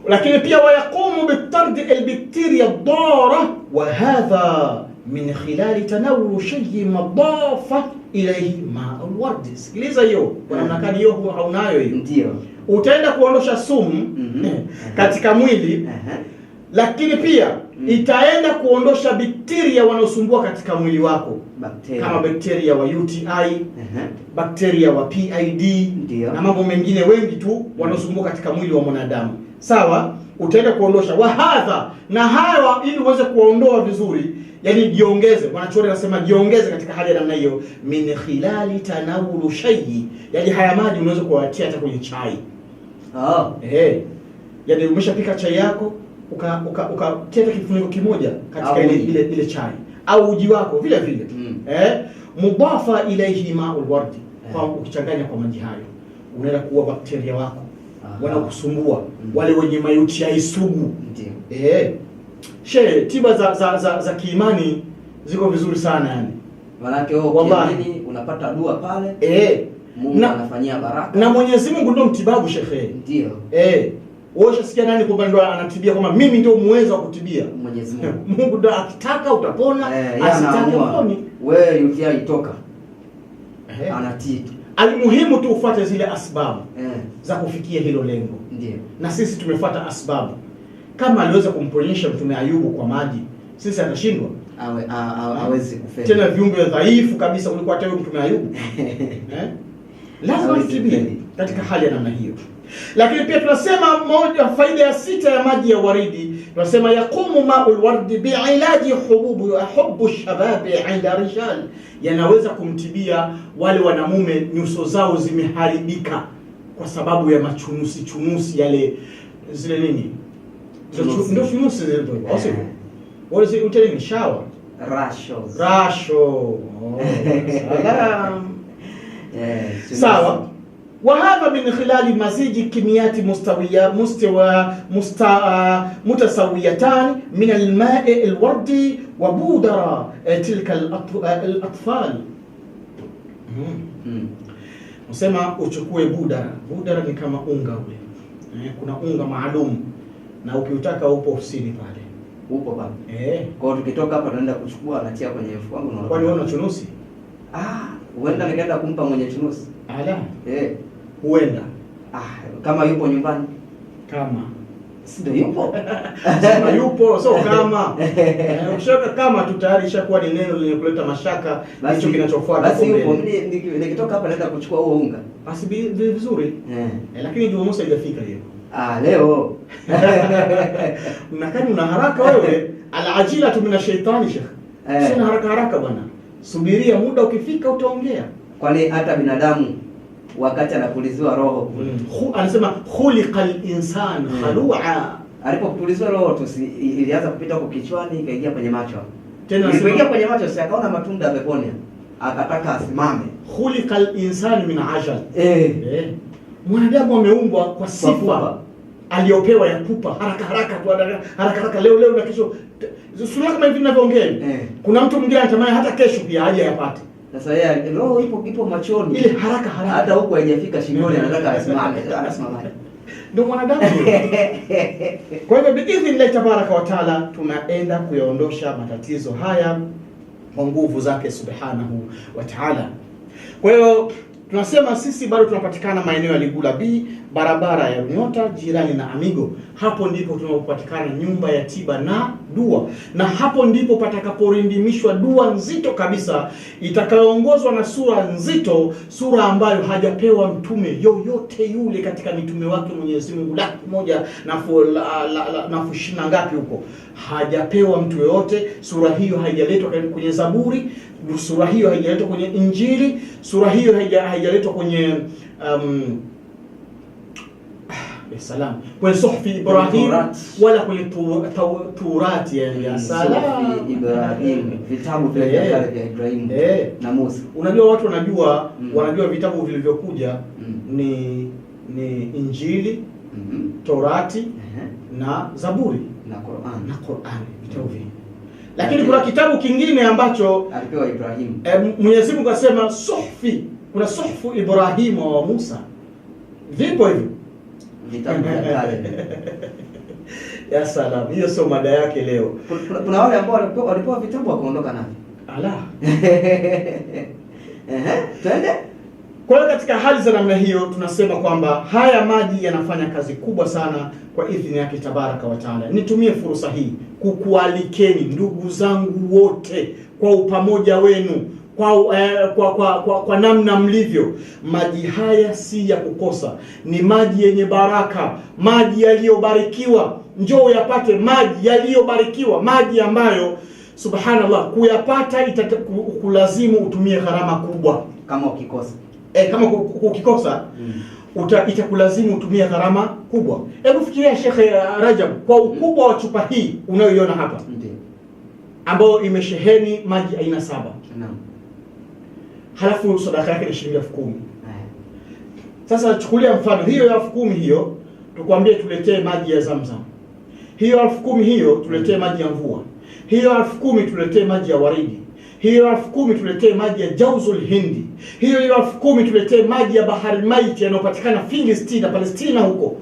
Lakini pia wayaqumu bitard albakteria ad-dara wa hadha min khilal tanawul shay madafa ilayhi ma alward. Sikiliza hiyo kwa namna gani hiyo haunayo hiyo. Ndio. Utaenda kuondosha sumu katika mwili, lakini pia itaenda kuondosha bakteria wanaosumbua katika mwili wako. Bakteria kama bakteria wa UTI, bakteria wa PID na mambo mengine wengi tu wanaosumbua katika mwili wa mwanadamu. Sawa, utaenda kuondosha wahadha na hawa, ili uweze kuondoa vizuri, yani jiongeze. Wanachuoni wanasema jiongeze katika hali ya namna hiyo, min khilali tanawulu shay'i, yani haya maji unaweza kuwatia hata kwenye chai. Yani umeshapika chai yako ukatia kifuniko kimoja katika ile chai au uji wako vile vile mudafa ilayhi ma'ul wardi, kwa ukichanganya kwa maji hayo unaenda kuua bakteria wako wanakusumbua, wale wenye UTI sugu. Ndio. Tiba za kiimani ziko vizuri sana yani. Manake wewe unapata dua pale. Mungu anafanyia baraka. Na Mwenyezi Mungu ndio mtibabu shekhe. Ndio. Wewe unasikia nani kwamba ndio anatibia, kama mimi ndio muweza wa kutibia? Mwenyezi Mungu. Mungu ndio akitaka utapona, asitaka uponi. Wewe UTI itoka. Anatibu. Alimuhimu tu ufuate zile asbabu za kufikia hilo lengo. Ndio. Na sisi tumefuata asbabu. Kama aliweza kumponyesha Mtume Ayubu kwa maji, sisi atashindwa? Hawezi kufanya. Tena viumbe dhaifu kabisa kuliko hata Mtume Ayubu. Lazima tutibie katika hali ya namna hiyo. Lakini pia tunasema moja faida ya 6 ya maji ya waridi, tunasema yaqumu ma'ul wardi bi'ilaji hubbu shababi 'inda rijal, yanaweza kumtibia wale wanamume nyuso zao zimeharibika kwa sababu ya chunusi yale zile nini ndio chunusi zile ndio also what is it telling shower rasho salam sawa. وهذا من خلال مزيج كميات متساويتان من الماء الوردي وبودرة تلك الأطفال. Usema uchukue budara ni kama unga ule. Kuna unga maalum na ukiutaka upo ofisini pale. Upo baba. Kwa tukitoka hapa tunaenda kuchukua, anatia kwenye mfuko wangu na kwani wewe una chunusi? Huenda nikaenda kumpa mwenye chunusi. Ala. Huenda. Kama yupo nyumbani. Kama sio yupo. Sema yupo, so kama. Ukishaka kama tu tayari ishakuwa ni neno lenye kuleta mashaka, hicho kinachofuata. Basi yupo, nikitoka hapa naenda kuchukua huo unga. Basi vizuri. Lakini Jumamosi haijafika hiyo. Leo. Unakani una haraka wewe? Al-ajila mina shaitani shekh. Sina haraka bwana. Subiria muda ukifika utaongea. Kwani hata binadamu wakati anapuliziwa roho anasema khuliqal insan khalua, alipopuliziwa roho tu ilianza kupita huko kichwani ikaingia kwenye macho. Tena ilipoingia kwenye macho si akaona matunda ya peponi, akataka asimame. Khuliqal insan min ajal. Mwanadamu ameumbwa kwa sifa aliyopewa ya pupa, haraka leo na kesho. Sura kama hivi ninavyoongea. Kuna mtu mwingine anatamani hata kesho pia aje yapate. Sasa yeye roho ipo machoni. Ile haraka hata huko haijafika shingoni anataka asimame. Ndio mwanadamu. Kwa hivyo biidhnillah tabaraka wa taala tunaenda kuyaondosha matatizo haya kwa nguvu zake subhanahu wa taala. Kwa hiyo tunasema sisi bado tunapatikana maeneo ya Ligula B barabara ya Nyota, jirani na Amigo. Hapo ndipo tunapopatikana nyumba ya tiba na dua, na hapo ndipo patakaporindimishwa dua nzito kabisa itakayoongozwa na sura nzito, sura ambayo hajapewa mtume yoyote yule katika mitume wake Mwenyezi Mungu 1,000,000 ngapi huko, hajapewa mtu yoyote. Sura hiyo haijaletwa kwenye Zaburi, sura hiyo haijaletwa kwenye Injili, sura hiyo haijaletwa kwenye salam kwenye Suhfi Ibrahim wala kwenye Taurati ya salam Ibrahim, vitabu vya Ibrahim na Musa. Unajua watu wanajua vitabu vilivyokuja ni Injili, Taurati na Zaburi na Qur'an, vitabu vingi. Lakini kuna kitabu kingine ambacho alipewa Ibrahim. Mwenyezi Mungu akasema Suhfi, kuna Suhfu Ibrahim wa Musa. Vipo hivyo vitabu vya kale. Ya salam, hiyo sio mada yake leo. Kuna wale ambao walipewa vitabu wakaondoka navyo. Ala. Twende. Kwa hiyo katika hali za namna hiyo tunasema kwamba haya maji yanafanya kazi kubwa sana kwa idhini yake tabaraka wa taala. Nitumie fursa hii kukualikeni ndugu zangu wote kwa upamoja wenu, kwa namna mlivyo. Maji haya si ya kukosa, ni maji yenye baraka, maji yaliyobarikiwa. Njoo yapate maji yaliyobarikiwa, maji ambayo subhanallah kuyapata itakulazimu utumie gharama kubwa kama ukikosa. Kama ukikosa itakulazimu utumie gharama kubwa. Hebu fikiria Sheikh Rajab, kwa ukubwa wa chupa hii unayoiona hapa, ndio ambayo imesheheni maji aina 7. Naam. Halafu sadaka yake ni shilingi 10,000. Sasa chukulia mfano hiyo ya 10,000 hiyo, tukwambie tuletee maji ya Zamzam. Hiyo 10,000 hiyo tuletee maji ya mvua. Hiyo 10,000 tuletee maji ya waridi. Hiyo 10,000 tuletee maji ya Jauzul Hindi. Hiyo 10,000 tuletee maji ya Bahari Maiti yanayopatikana Palestina huko.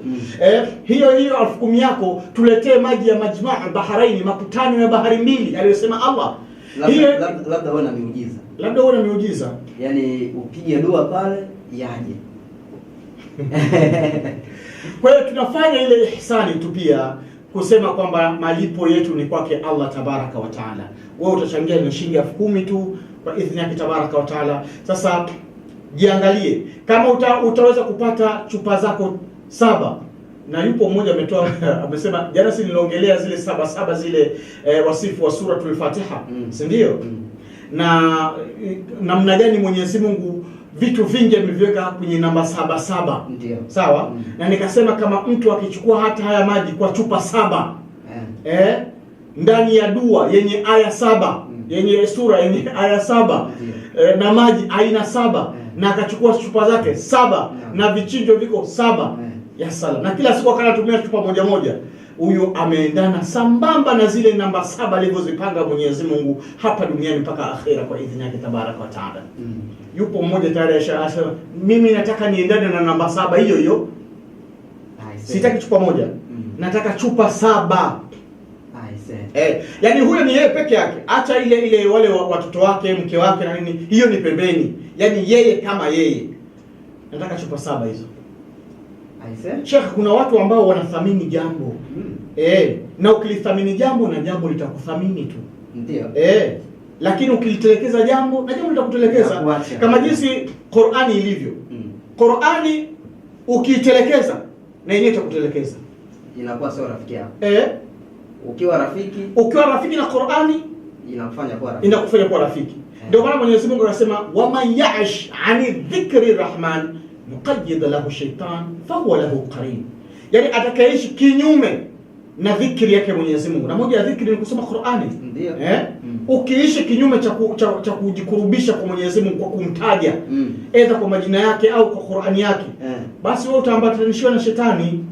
Hiyo 10,000 yako tuletee maji ya Majmaa Baharaini, makutano ya bahari mbili aliyosema Allah. Labda wewe na miujiza. Labda wewe na miujiza. Yaani upige dua pale yaje. Kwa hiyo tunafanya ile ihsani tu pia kusema kwamba malipo yetu ni kwake Allah tabaraka wa taala. Wewe utachangia ni shilingi 10,000 tu kwa idhini yake tabaraka wa taala. Sasa jiangalie kama utaweza kupata chupa zako 7, na yupo mmoja ametoa amesema jana si niliongelea zile 7 zile wasifu wa suratul Fatiha, si ndio? Na namna gani Mwenyezi Mungu vitu vingi ameviweka kwenye namba 7. Ndio. Sawa? Na nikasema kama mtu akichukua hata haya maji kwa chupa 7 ndani ya dua yenye aya 7, yenye sura yenye aya 7, na maji aina 7, na akachukua chupa zake 7 na vichinjo viko 7, ya sala, na kila siku akanatumia chupa moja, huyo ameendana sambamba na zile namba 7 alivyozipanga Mwenyezi Mungu hapa duniani mpaka akhera kwa idhini yake tabaraka wa taala. Yupo mmoja tayari ashasema mimi nataka niendane na namba 7 hiyo. Sitaki chupa moja. Nataka chupa 7. Yaani huyo ni yeye peke yake. Acha ile wale watoto wake, mke wake na nini, hiyo ni pembeni. Yaani yeye kama yeye. Nataka chupa 7 hizo. Sheikh, kuna watu ambao wanathamini jambo. Na ukilithamini jambo na jambo litakuthamini tu. Ndio. Lakini ukilitelekeza jambo na jambo litakutelekeza. Kama jinsi Qur'ani ilivyo. Qur'ani ukiitelekeza na yenyewe itakutelekeza. Inakuwa sio rafiki yako. Ukiwa rafiki na Qur'ani inakufanya kuwa rafiki. Ndio maana Mwenyezi Mungu anasema wa man ya'ish 'ani dhikri rahman nuqayyid lahu shaytan fahuwa lahu qarin. Yaani atakayeishi kinyume na dhikri yake Mwenyezi Mungu. Na moja ya dhikri ni kusoma Qur'ani. Ndio. Ukiishi kinyume cha kujikurubisha kwa Mwenyezi Mungu kwa kumtaja aidha kwa majina yake au kwa Qur'ani yake, basi wewe utaambatanishiwa na shetani.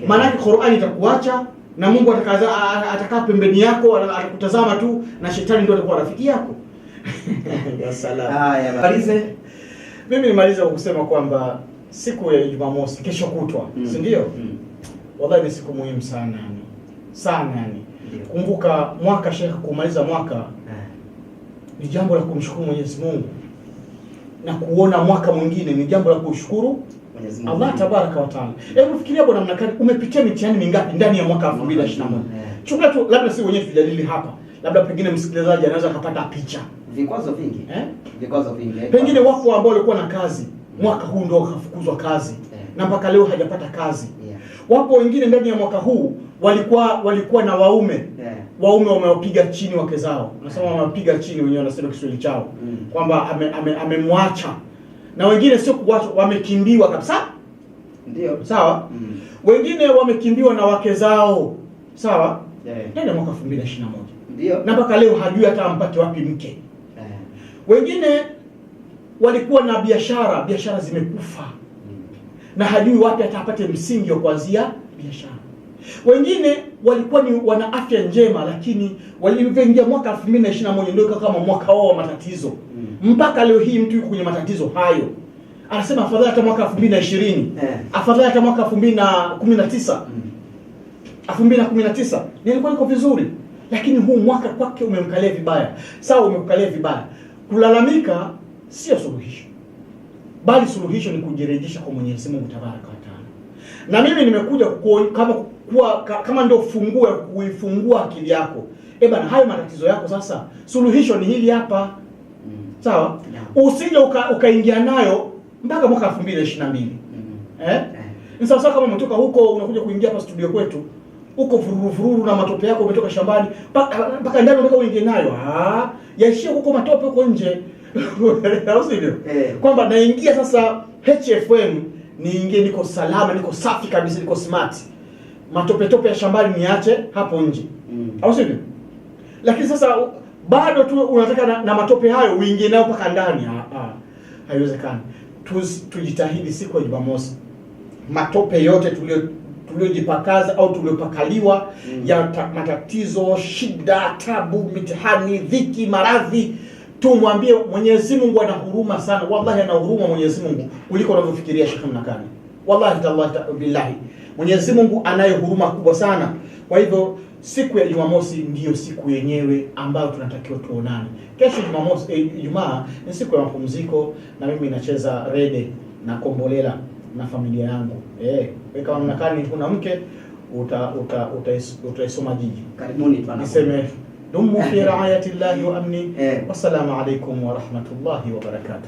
Maana Qur'ani itakuacha na Mungu atakaa pembeni yako, atakutazama tu, na shetani ndio atakuwa rafiki yako. Ya salam. Haya, malize. Mimi nimaliza kwa kusema kwamba siku ya Jumamosi kesho kutwa, si ndio? Wallahi ni siku muhimu sana yani. Sana yani. Kumbuka mwaka Sheikh, kumaliza mwaka ni jambo la kumshukuru Mwenyezi Mungu. Na kuona mwaka mwingine ni jambo la kushukuru Mwenyezi Mungu. Allah Tabaraka wa Taala. Hebu fikiria bwana, namna gani umepitia mitihani mingapi ndani ya mwaka 2021? Chukua tu, labda si wenyewe tujadili hapa, labda pengine msikilizaji anaweza kupata picha. Vikwazo vingi. Vikwazo vingi. Pengine wapo ambao walikuwa na kazi mwaka huu ndio wakafukuzwa kazi na mpaka leo hajapata kazi. Wapo wengine ndani ya mwaka huu walikuwa na waume wamewapiga chini wake zao. Unasema wamewapiga chini, wenyewe wanasema Kiswahili chao kwamba amemwacha. Na wengine sio kuacha, wamekimbiwa kabisa. Ndio. Sawa? Wengine wamekimbiwa na wake zao. Sawa? Ndani ya mwaka 2021. Ndio. Na mpaka leo hajui hata ampate wapi mke. Wengine walikuwa na biashara zimekufa. Na hajui wapi atapate msingi wa kuanzia biashara. Wengine walikuwa ni wana afya njema, lakini walivyoingia mwaka 2021 ndio kama mwaka wao wa matatizo. Mpaka leo hii mtu yuko kwenye matatizo hayo. Anasema afadhali hata mwaka 2020. Afadhali hata mwaka 2019. 2019 nilikuwa niko vizuri, lakini huu mwaka kwake umemkalia vibaya. Sawa, umemkalia vibaya. Kulalamika sio suluhisho, bali suluhisho ni kujirejesha kwa Mwenyezi Mungu Tabaraka wa Taala. Na mimi nimekuja kama ndio funguo ya kuifungua akili yako. Bana, hayo matatizo yako sasa, suluhisho ni hili hapa. Sawa? Usije ukaingia nayo mpaka mwaka 2022. Ni sawa kama umetoka huko unakuja kuingia hapa studio kwetu, uko vururu na matope yako, umetoka shambani mpaka ndani unataka uingie nayo. Yaishie huko matope huko nje. Usije kwamba naingia sasa HFM, niingie niko salama, niko safi kabisa, niko smart. Matope ya shambani niache hapo nje. Au sivyo? Lakini sasa bado tu unataka na matope hayo uingie nayo mpaka ndani. Haiwezekani. Tujitahidi siku ya Jumamosi, matope yote tuliojipakaza au tuliopakaliwa ya matatizo, shida, tabu, mitihani, dhiki, maradhi, tumwambie Mwenyezi Mungu ana huruma sana. Wallahi ana huruma Mwenyezi Mungu kuliko unavyofikiria Sheikh Mnakani. Wallahi billahi, Mwenyezi Mungu anaye huruma kubwa sana. Kwa hivyo siku ya Jumamosi ndiyo siku yenyewe ambayo tunatakiwa tuonane. Kesho Jumamosi, Ijumaa ni siku ya mapumziko, na mimi nacheza rede na kombolela na familia yangu. Kama Mnakani kuna mke utaisoma jiji. Karibuni bwana. Niseme dumu fi riayati llahi wa amni. Wassalamu alaykum wa rahmatullahi wa barakatuh.